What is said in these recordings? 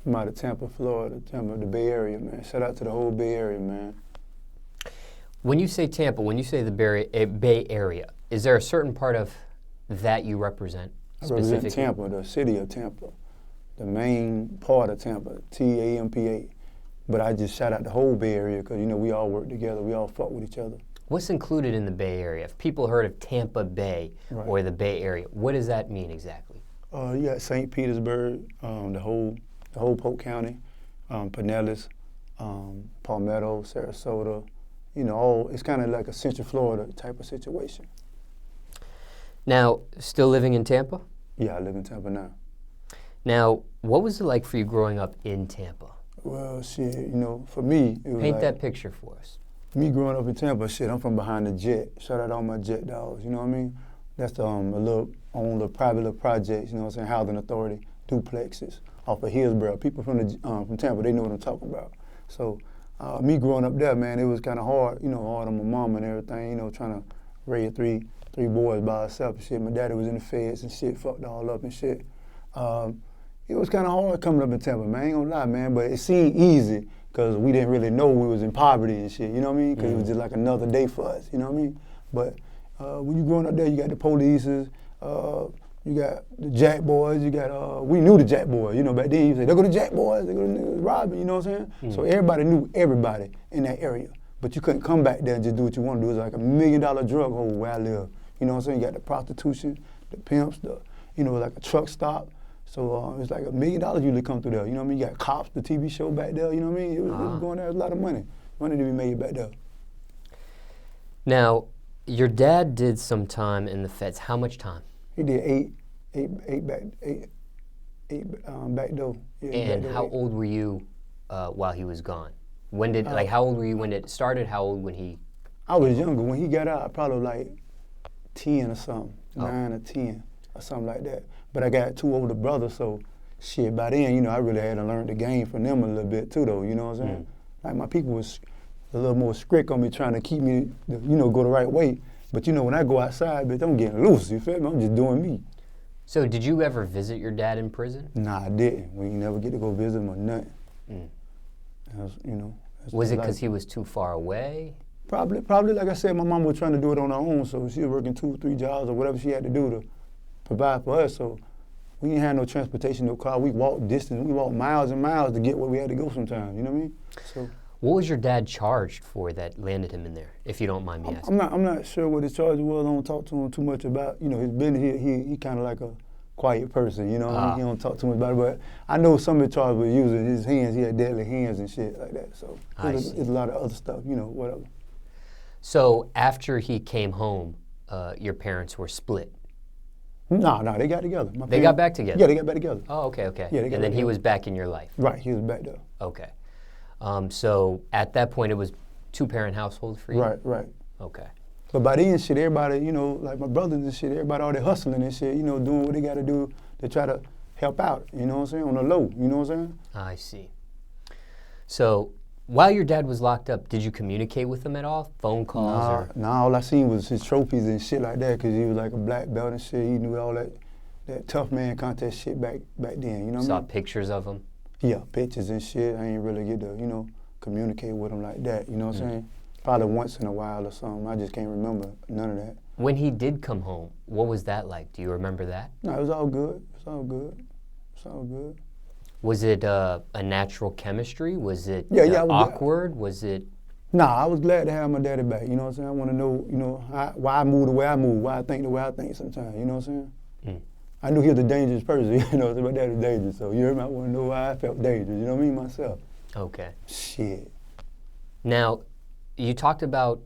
from out of Tampa, Florida, Tampa, the Bay Area, man. Shout out to the whole Bay Area, man. When you say Tampa, when you say the Bay Area, is there a certain part of that you represent specifically? I represent Tampa, the city of Tampa, the main part of Tampa, Tampa. But I just shout out the whole Bay Area because, you know, we all work together. We all fuck with each other. What's included in the Bay Area? If people heard of Tampa Bay or the Bay Area, what does that mean exactly? You got St. Petersburg, the whole Polk County, Pinellas, Palmetto, Sarasota. You know, it's kind of like a Central Florida type of situation. Now, still living in Tampa? Yeah, I live in Tampa now. Now, what was it like for you growing up in Tampa? Well, shit, you know, for me, it was Paint like, that picture for us. Me growing up in Tampa, shit, I'm from behind the jet. Shout out all my jet dogs, you know what I mean? That's the on the private little projects, you know what I'm saying, housing authority, duplexes off of Hillsborough. People from Tampa, they know what I'm talking about. So me growing up there, man, it was kind of hard, you know, hard on my mom and everything, you know, trying to raise three boys by herself and shit. My daddy was in the feds and shit, fucked all up and shit. It was kind of hard coming up in Tampa, man, I ain't gonna lie, man, but it seemed easy because we didn't really know we was in poverty and shit, you know what I mean? Because it was just like another day for us, you know what I mean? But when you growing up there, you got the polices, you got the Jack Boys, you got, we knew the Jack Boys, you know, back then you say, they go to Jack Boys, they go to robbing, you know what I'm saying? So everybody knew everybody in that area. But you couldn't come back there and just do what you want to do. It was like $1 million drug hole where I live. You know what I'm saying? You got the prostitution, the pimps, you know, like a truck stop. So it's like $1 million usually come through there. You know what I mean? You got Cops, the TV show back there, you know what I mean? It was going there, it was a lot of money to be made back there. Now, your dad did some time in the feds. How much time? He did eight back door. Yeah, and back how door, old were you while he was gone? When did, like, how old were you when it started? How old when he? I was younger. When he got out, probably like 10 or something, 9 or 10 or something like that. But I got 2 older brothers, so shit, by then, you know, I really had to learn the game from them a little bit too, though, you know what I'm saying? Like, my people was a little more strict on me, trying to keep me, you know, go the right way. But, you know, when I go outside, bitch, I'm getting loose, you feel me? I'm just doing me. So did you ever visit your dad in prison? Nah, I didn't. We never get to go visit him or nothing. You know. Was it because he was too far away? Probably, like I said, my mom was trying to do it on her own, so she was working 2 or 3 jobs or whatever she had to do to provide for us. So we didn't have no transportation, no car. We walked distance. We walked miles and miles to get where we had to go sometimes, you know what I mean? So. What was your dad charged for that landed him in there, if you don't mind me asking? I'm not sure what his charge was. I don't talk to him too much about, you know, his business. He kind of like a quiet person, you know. He don't talk too much about it, but I know some of the charges were using his hands. He had deadly hands and shit like that. So it's a lot of other stuff, you know, whatever. So after he came home, your parents were split? No, they got together. They got back together? Yeah, they got back together. Oh, okay. Yeah, and then he was back in your life? Right, he was back there. Okay. So at that point, it was 2-parent household for you? Right. Okay. But by then, shit, everybody, you know, like my brothers and shit, everybody all there hustling and shit, you know, doing what they got to do to try to help out, you know what I'm saying, on the low, you know what I'm saying? I see. So while your dad was locked up, did you communicate with him at all? Phone calls? Nah, all I seen was his trophies and shit like that, because he was like a black belt and shit. He knew all that tough man contest shit back then, you know what I mean? Saw pictures of him? Yeah, pictures and shit. I ain't really get to, you know, communicate with him like that, you know what I'm saying? Probably once in a while or something. I just can't remember none of that. When he did come home, what was that like? Do you remember that? No, it was all good. Was it a natural chemistry? Was it awkward? Was it? Nah, I was glad to have my daddy back, you know what I'm saying? I want to know, you know, why I move the way I move, why I think the way I think sometimes, you know what I'm saying? I knew he was a dangerous person, you know, so my dad was dangerous, so you heard me, I want to know why I felt dangerous, you know what I mean, myself. Okay. Shit. Now, you talked about,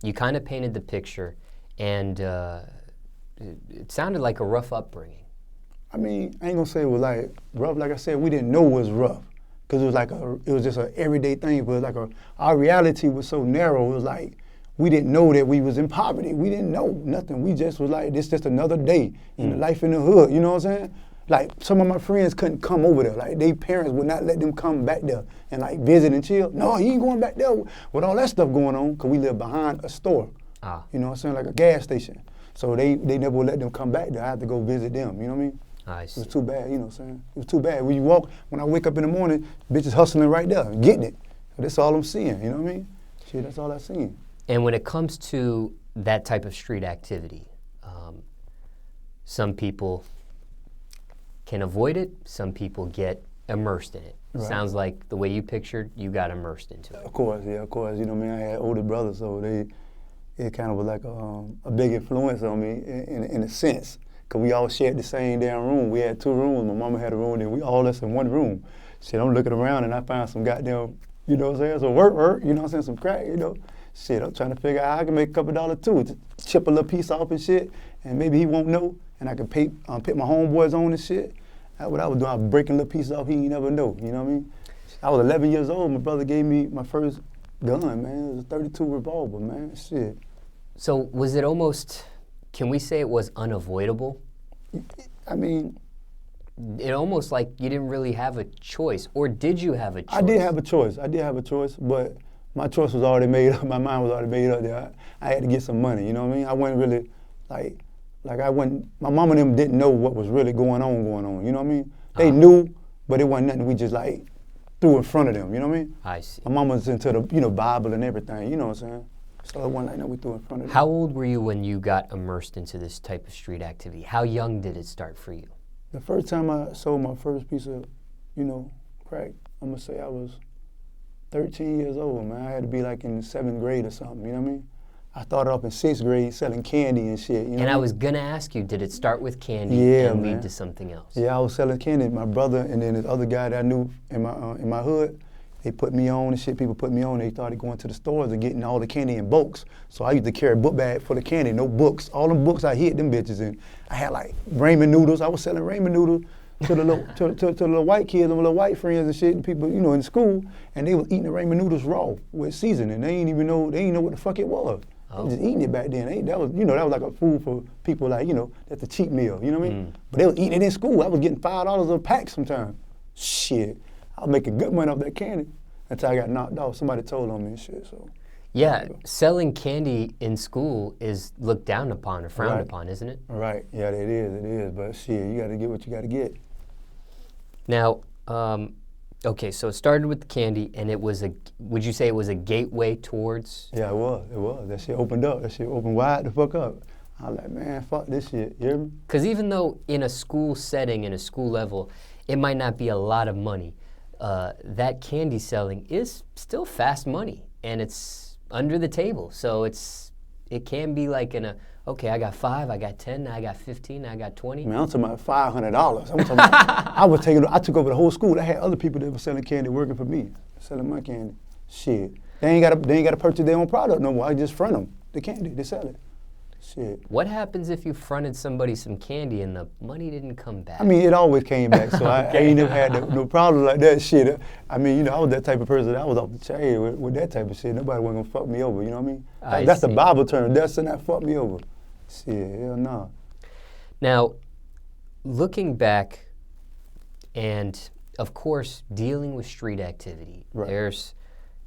you kind of painted the picture, and it sounded like a rough upbringing. I mean, I ain't gonna say it was like rough, like I said, we didn't know it was rough, because it was just an everyday thing, but like our reality was so narrow, it was like, we didn't know that we was in poverty. We didn't know nothing. We just was like, this just another day in the life in the hood, you know what I'm saying? Like, some of my friends couldn't come over there. Like, their parents would not let them come back there and like visit and chill. No, you ain't going back there with all that stuff going on, because we live behind a store, you know what I'm saying, like a gas station. So they never would let them come back there. I had to go visit them, you know what I mean? I It see. was too bad, you know what I'm saying? It was too bad. When I wake up in the morning, bitches hustling right there, getting it. That's all I'm seeing, you know what I mean? Shit, that's all I seen. And when it comes to that type of street activity, some people can avoid it, some people get immersed in it. Right. Sounds like the way you pictured, you got immersed into it. Of course, yeah, of course. You know what I mean? I had older brothers, so it kind of was like a big influence on me in a sense. Because we all shared the same damn room. We had 2 rooms. My mama had a room, and we all us in one room. Shit, I'm looking around, and I found some goddamn, you know what I'm saying, some work, you know what I'm saying, some crack, you know. Shit, I'm trying to figure out how I can make a couple dollars too, to chip a little piece off and shit, and maybe he won't know, and I can pick my homeboys on and shit. That's what I was doing. I was breaking little pieces off, he ain't never know, you know what I mean? I was 11 years old, my brother gave me my first gun, man. It was a 32 revolver, man, shit. So was it almost, can we say it was unavoidable? I mean, It almost like you didn't really have a choice, or did you have a choice? I did have a choice, but my choice was already made up. My mind was already made up there. I had to get some money, you know what I mean? I wasn't really, my mama and them didn't know what was really going on, you know what I mean? They knew, but it wasn't nothing we just like threw in front of them, you know what I mean? I see. My mama was into the, you know, Bible and everything, you know what I'm saying? So it wasn't like that we threw in front of them. How old were you when you got immersed into this type of street activity? How young did it start for you? The first time I sold my first piece of, you know, crack, I'm gonna say I was 13 years old, man. I had to be like in 7th grade or something, you know what I mean? I started off in 6th grade selling candy and shit, you know. And I was gonna ask you, did it start with candy and lead to something else? Yeah, I was selling candy. My brother and then this other guy that I knew in my hood, they put me on and shit. People put me on. They started going to the stores and getting all the candy in bulks. So I used to carry a book bag full of candy, no books. All them books I hid them bitches in. I had like Ramen Noodles. I was selling Ramen Noodles to the little, to the little white kids and little white friends and shit, and people, you know, in school, and they was eating the Ramen Noodles raw with seasoning. They didn't even know what the fuck it was. They was just eating it back then. That was like a food for people like, you know, that's a cheap meal, you know what I mean? But they was eating it in school. I was getting $5 a pack sometimes. Shit, I was making good money off that candy until I got knocked off. Somebody told on me and shit, so. Yeah, selling candy in school is looked down upon or frowned upon, isn't it? Right, yeah, it is, but shit, you gotta get what you gotta get. Now, okay, so it started with the candy, and would you say it was a gateway towards? Yeah, it was. That shit opened up. That shit opened wide the fuck up. I was like, man, fuck this shit, you hear me? Because even though in a school setting, in a school level, it might not be a lot of money, that candy selling is still fast money, and it's under the table. So it can be like okay, I got 5, I got 10, now I got 15, now I got 20. Man, I'm talking about $500. I'm talking about, I took over the whole school. I had other people that were selling candy working for me, selling my candy. Shit, they ain't gotta purchase their own product no more. I just front them the candy, they sell it. Shit. What happens if you fronted somebody some candy and the money didn't come back? I mean, it always came back, so I ain't never had no problem like that shit. I mean, you know, I was that type of person. I was off the chain with that type of shit. Nobody wasn't gonna fuck me over, you know what I mean? That's the Bible term. That's not fuck me over. Shit, hell no. Now, looking back, and of course, dealing with street activity, there's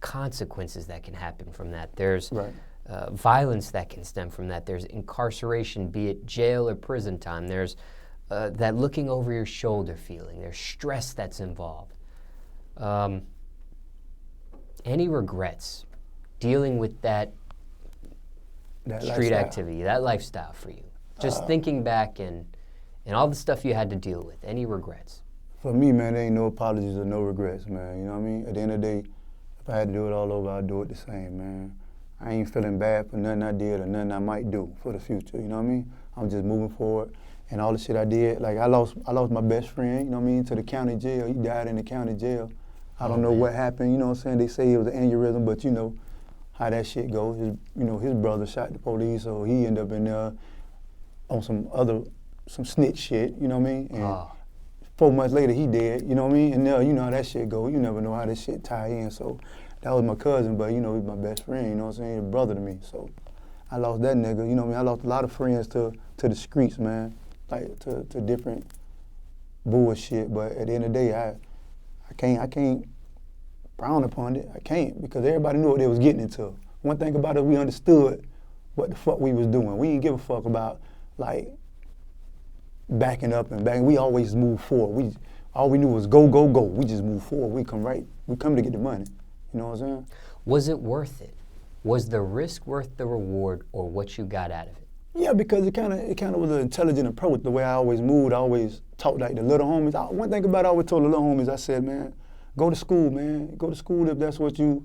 consequences that can happen from that. There's violence that can stem from that. There's incarceration, be it jail or prison time. There's that looking over your shoulder feeling. There's stress that's involved. Any regrets dealing with that street activity, that lifestyle for you? Just thinking back and all the stuff you had to deal with. Any regrets? For me, man, there ain't no apologies or no regrets, man. You know what I mean? At the end of the day, if I had to do it all over, I'd do it the same, man. I ain't feeling bad for nothing I did or nothing I might do for the future, you know what I mean? I'm just moving forward. And all the shit I did, like I lost my best friend, you know what I mean, to the county jail. He died in the county jail. I don't know what happened, you know what I'm saying? They say it was an aneurysm, but you know how that shit goes. His brother shot the police, so he ended up in there on some snitch shit, you know what I mean? And 4 months later, he dead, you know what I mean? And now, you know how that shit go. You never know how this shit tie in, so. That was my cousin, but you know, he's my best friend, you know what I'm saying? He's a brother to me, so I lost that nigga, you know what I mean? I lost a lot of friends to the streets, man, like to different bullshit, but at the end of the day, I can't frown upon it. I can't, because everybody knew what they was getting into. One thing about it, we understood what the fuck we was doing. We didn't give a fuck about, like, backing up and backing. We always move forward. All we knew was go, go, go. We just move forward. We come to get the money. You know what I'm saying? Was it worth it? Was the risk worth the reward, or what you got out of it? Yeah, because it kind of was an intelligent approach. The way I always moved, I always talked like the little homies. One thing about it, I always told the little homies, I said, man, go to school, man. Go to school if that's what you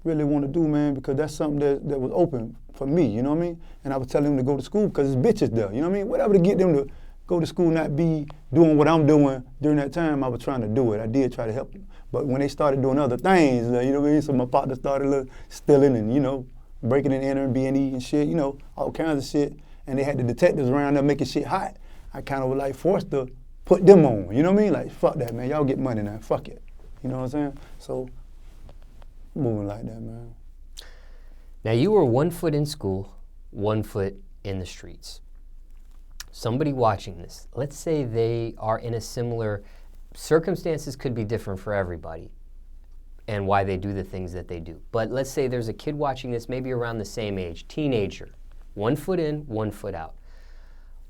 really want to do, man, because that's something that was open for me, you know what I mean? And I was telling them to go to school because it's bitches there, you know what I mean? Whatever to get them to go to school, not be doing what I'm doing during that time, I was trying to do it. I did try to help them. But when they started doing other things, you know what I mean? So my partner started stealing and, you know, breaking and entering, B&E and shit, you know, all kinds of shit. And they had the detectives around there making shit hot. I kind of was like forced to put them on, you know what I mean? Like, fuck that, man. Y'all get money now. Fuck it. You know what I'm saying? So, moving like that, man. Now, you were 1 foot in school, 1 foot in the streets. Somebody watching this, let's say they are in a similar, circumstances could be different for everybody and why they do the things that they do. But let's say there's a kid watching this, maybe around the same age, teenager, 1 foot in, 1 foot out.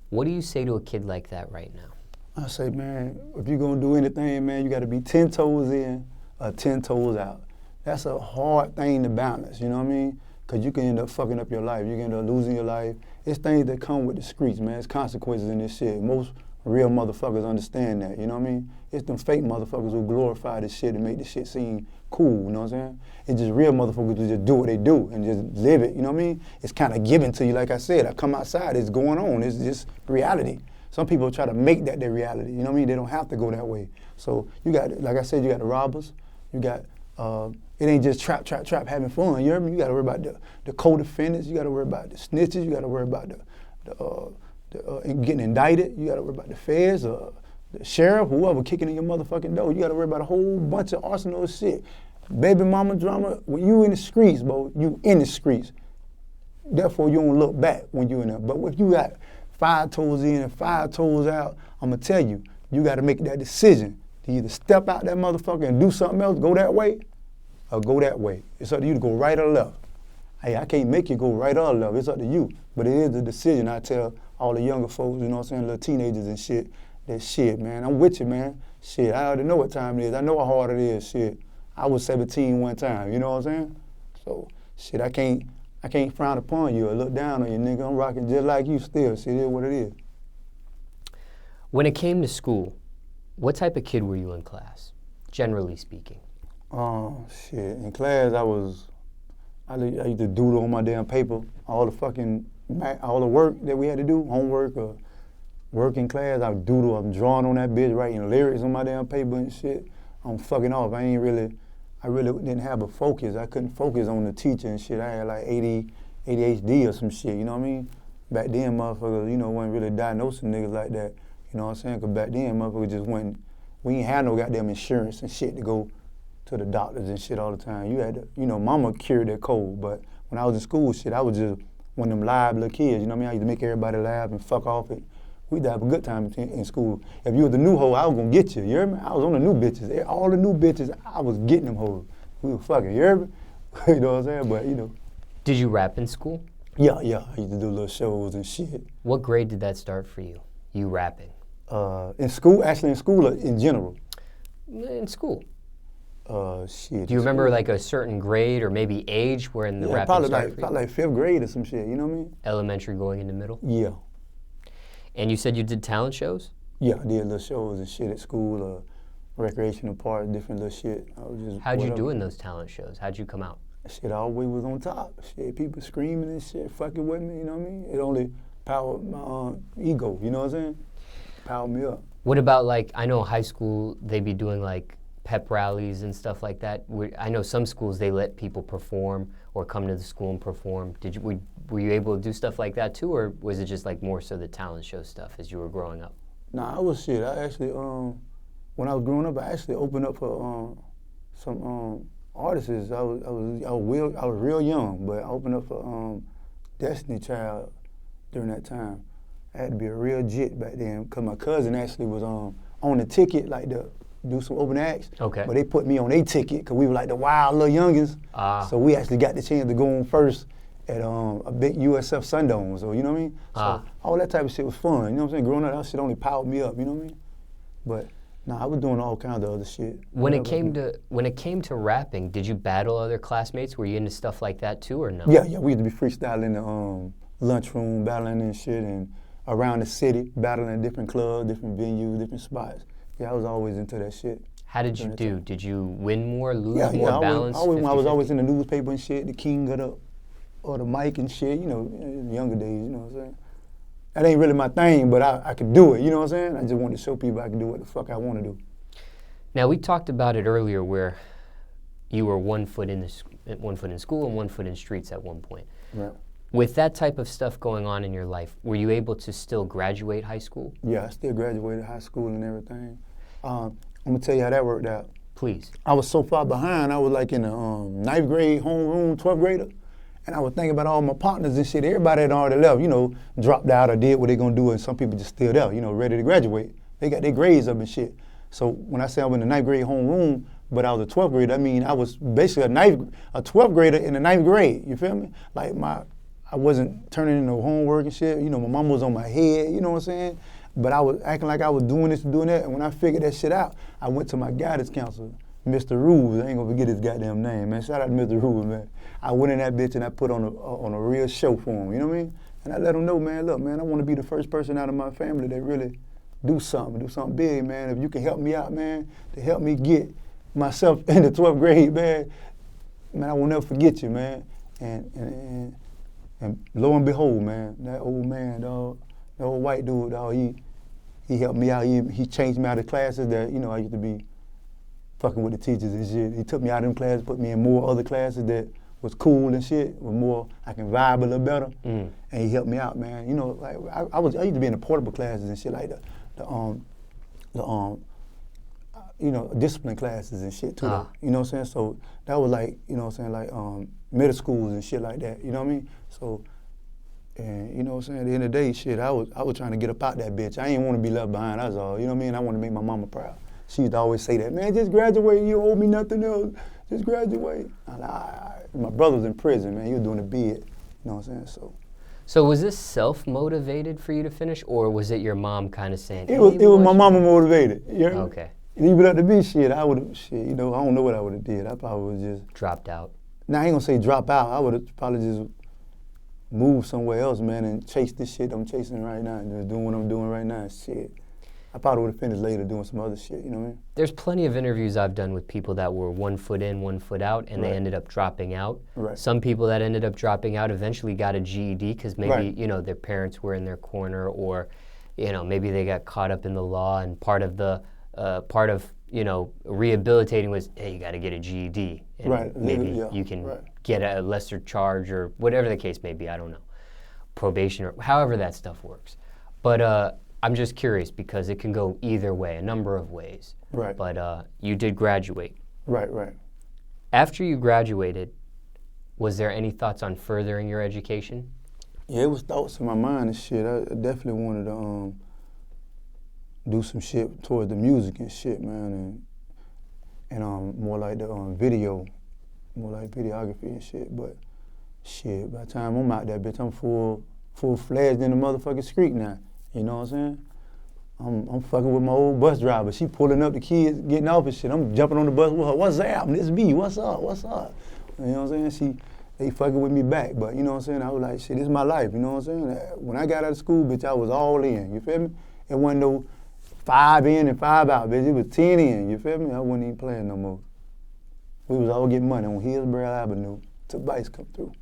What do you say to a kid like that right now? I say, man, if you're going to do anything, man, you got to be 10 toes in or 10 toes out. That's a hard thing to balance, you know what I mean? Because you can end up fucking up your life. You can end up losing your life. It's things that come with the streets, man. It's consequences in this shit. Most real motherfuckers understand that, you know what I mean? It's them fake motherfuckers who glorify this shit and make this shit seem cool, you know what I'm saying? It's just real motherfuckers who just do what they do and just live it, you know what I mean? It's kind of given to you, like I said. I come outside, it's going on. It's just reality. Some people try to make that their reality, you know what I mean? They don't have to go that way. So you got, like I said, you got the robbers, you got, it ain't just trap, having fun, you hear me? You got to worry about the co-defendants, you got to worry about the snitches, you got to worry about getting indicted, you got to worry about the feds, the sheriff, whoever kicking in your motherfucking door. You got to worry about a whole bunch of arsenal of shit. Baby mama drama, when you in the streets, bro, you in the streets. Therefore, you don't look back when you in there. But if you got 5 toes in and 5 toes out, I'm going to tell you, you got to make that decision to either step out that motherfucker and do something else, go that way, or go that way. It's up to you to go right or left. Hey, I can't make you go right or left. It's up to you. But it is the decision. I tell all the younger folks, you know what I'm saying, little teenagers and shit, that shit, man, I'm with you, man. Shit, I already know what time it is. I know how hard it is, shit. I was 17 one time, you know what I'm saying? So, shit, I can't frown upon you or look down on you, nigga. I'm rocking just like you still. Shit, it is what it is. When it came to school, what type of kid were you in class, generally speaking? Shit, in class I used to doodle on my damn paper, all the work that we had to do, homework or work in class, I would doodle, I'm drawing on that bitch, writing lyrics on my damn paper and shit. I'm fucking off. I really didn't have a focus. I couldn't focus on the teacher and shit. I had like ADHD or some shit, you know what I mean? Back then, motherfuckers, you know, wasn't really diagnosing niggas like that, you know what I'm saying? Because back then, motherfuckers just we ain't had no goddamn insurance and shit to go to the doctors and shit all the time. You had to, you know, mama cured that cold, but when I was in school, shit, I was just one of them live little kids, you know what I mean? I used to make everybody laugh and fuck off it. We'd have a good time in school. If you were the new hoe, I was gonna get you, you hear me? I was on the new bitches. All the new bitches, I was getting them hoes. We were fucking, you hear me? You know what I'm saying? But, you know. Did you rap in school? Yeah. I used to do little shows and shit. What grade did that start for you rapping? In school, actually in school or in general? In school. Shit. Do you remember like a certain grade or maybe age where the rapping started for you? Probably like 5th grade or some shit, you know what I mean? Elementary going into middle? Yeah. And you said you did talent shows? Yeah, I did little shows and shit at school, recreational parks, different little shit. How'd you do in those talent shows? How'd you come out? Shit, I always was on top. Shit, people screaming and shit, fucking with me, you know what I mean? It only powered my ego, you know what I'm saying? Powered me up. What about like, I know high school, they be doing like pep rallies and stuff like that. I know some schools, they let people perform or come to the school and perform. Were you able to do stuff like that too, or was it just like more so the talent show stuff as you were growing up? Nah, I actually, when I was growing up, I actually opened up for some artists. I was real young, but I opened up for Destiny Child during that time. I had to be a real jit back then, because my cousin actually was on the ticket, like to do some open acts. Okay. But they put me on their ticket, because we were like the wild little youngins. So we actually got the chance to go on first at a big USF Sundome, so you know what I mean? So all that type of shit was fun, you know what I'm saying? Growing up, that shit only powered me up, you know what I mean? But I was doing all kinds of other shit. When it came to rapping, did you battle other classmates? Were you into stuff like that too, or no? Yeah, we used to be freestyling in the lunchroom, battling and shit, and around the city, battling in different clubs, different venues, different spots. Yeah, I was always into that shit. How did you do? Did you win more, lose more, I balance? I was always in the newspaper and shit, the king of the mic and shit, you know, in the younger days, you know what I'm saying? That ain't really my thing, but I could do it, you know what I'm saying? I just wanted to show people I can do what the fuck I want to do. Now, we talked about it earlier where you were 1 foot in school and 1 foot in streets at one point. Right. With that type of stuff going on in your life, were you able to still graduate high school? Yeah, I still graduated high school and everything. I'm going to tell you how that worked out. Please. I was so far behind, I was like in the 9th grade homeroom, 12th grader. And I was thinking about all my partners and shit. Everybody had already left, you know, dropped out or did what they gonna do, and some people just still there, you know, ready to graduate. They got their grades up and shit. So when I say I was in the 9th grade homeroom, but I was a 12th grader, I mean I was basically a 12th grader in the 9th grade, you feel me? Like I wasn't turning in no homework and shit, you know, my mom was on my head, you know what I'm saying? But I was acting like I was doing this and doing that, and when I figured that shit out, I went to my guidance counselor, Mr. Rules. I ain't gonna forget his goddamn name, man. Shout out to Mr. Rules, man. I went in that bitch and I put on a real show for him, you know what I mean? And I let him know, man, look, man, I want to be the first person out of my family that really do something big, man. If you can help me out, man, to help me get myself in the 12th grade, man, I will never forget you, man. And lo and behold, man, that old man, dog, that old white dude, dog, he helped me out. He changed me out of classes that, you know, I used to be fucking with the teachers and shit. He took me out of them classes, put me in more other classes that was cool and shit, was more, I can vibe a little better. And he helped me out, man. You know, like I used to be in the portable classes and shit like you know, discipline classes and shit too. You know what I'm saying? So that was like, you know what I'm saying, like middle schools and shit like that. You know what I mean? So, and you know what I'm saying, at the end of the day, shit, I was trying to get up out that bitch. I didn't want to be left behind, that's all. You know what I mean? I want to make my mama proud. She used to always say that, man, just graduate, you owe me nothing else. Just graduate. My brother was in prison, man. He was doing a bid. You know what I'm saying? So was this self-motivated for you to finish, or was it your mom kind of saying, It was my mama motivated. You know? Okay. Leave it up to me, shit, I would have, shit, you know, I don't know what I would have did. I probably would have just... dropped out. Now, I ain't gonna say drop out. I would have probably just moved somewhere else, man, and chased this shit I'm chasing right now, and just doing what I'm doing right now, shit. I probably would have finished later doing some other shit, you know what I mean? There's plenty of interviews I've done with people that were 1 foot in, 1 foot out, and they ended up dropping out. Right. Some people that ended up dropping out eventually got a GED because maybe, you know, their parents were in their corner, or, you know, maybe they got caught up in the law, and part of you know, rehabilitating was, hey, you got to get a GED. And maybe you can get a lesser charge or whatever the case may be, I don't know. Probation or however that stuff works. But I'm just curious because it can go either way, a number of ways. Right. But you did graduate. Right. After you graduated, was there any thoughts on furthering your education? Yeah, it was thoughts in my mind and shit. I definitely wanted to do some shit towards the music and shit, man, and more like the video, more like videography and shit. But shit, by the time I'm out there, bitch, I'm full-fledged in the motherfucking street now. You know what I'm saying? I'm fucking with my old bus driver. She pulling up the kids, getting off and shit. I'm jumping on the bus with her. What's up? This me. What's up? You know what I'm saying? They fucking with me back. But you know what I'm saying? I was like, shit, this is my life. You know what I'm saying? When I got out of school, bitch, I was all in. You feel me? It wasn't no 5 in and 5 out, bitch. It was 10 in. You feel me? I wasn't even playing no more. We was all getting money on Hillsborough Avenue till Vice come through.